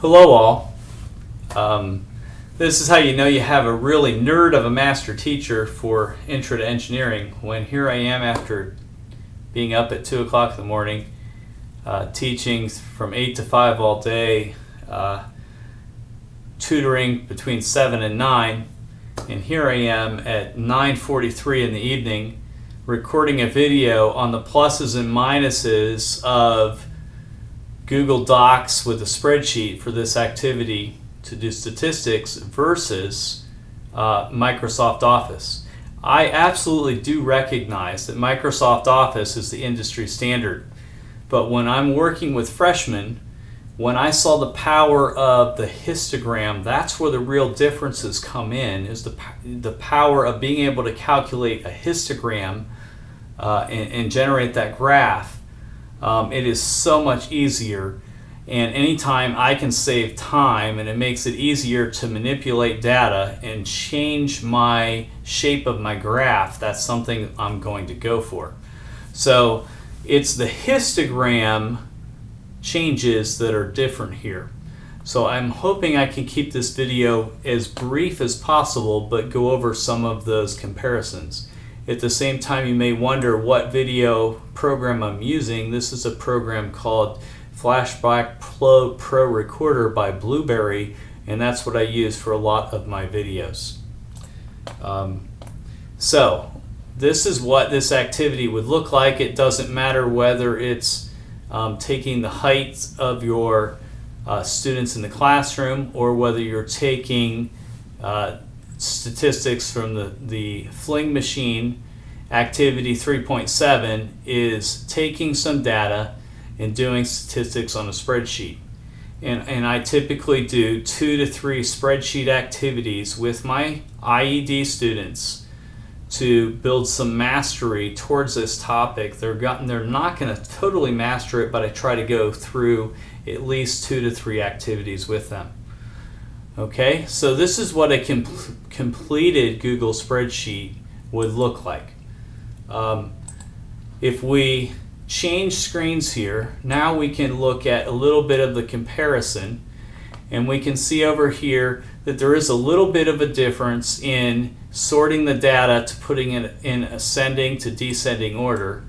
Hello all. This is how you know you have a really nerd of a master teacher for Intro to Engineering, when here I am after being up at 2 o'clock in the morning, teaching from 8 to 5 all day, tutoring between 7 and 9, and here I am at 9:43 in the evening recording a video on the pluses and minuses of Google Docs with a spreadsheet for this activity to do statistics versus Microsoft Office. I absolutely do recognize that Microsoft Office is the industry standard, but when I'm working with freshmen, when I saw the power of the histogram, that's where the real differences come in, is the power of being able to calculate a histogram and generate that graph. It is so much easier, and anytime I can save time and it makes it easier to manipulate data and change my shape of my graph, that's something I'm going to go for. So it's the histogram changes that are different here. So I'm hoping I can keep this video as brief as possible but go over some of those comparisons. At the same time, you may wonder what video program I'm using. This is a program called Flashback Pro Recorder by Blueberry, and that's what I use for a lot of my videos. So this is what this activity would look like. It doesn't matter whether it's taking the height of your students in the classroom or whether you're taking statistics from the Fling machine. Activity 3.7 is taking some data and doing statistics on a spreadsheet. And I typically do 2 to 3 spreadsheet activities with my IED students to build some mastery towards this topic. They're not going to totally master it, but I try to go through at least 2 to 3 activities with them. Okay, so this is what a completed Google spreadsheet would look like. If we change screens here, now we can look at a little bit of the comparison, and we can see over here that there is a little bit of a difference in sorting the data to putting it in ascending to descending order.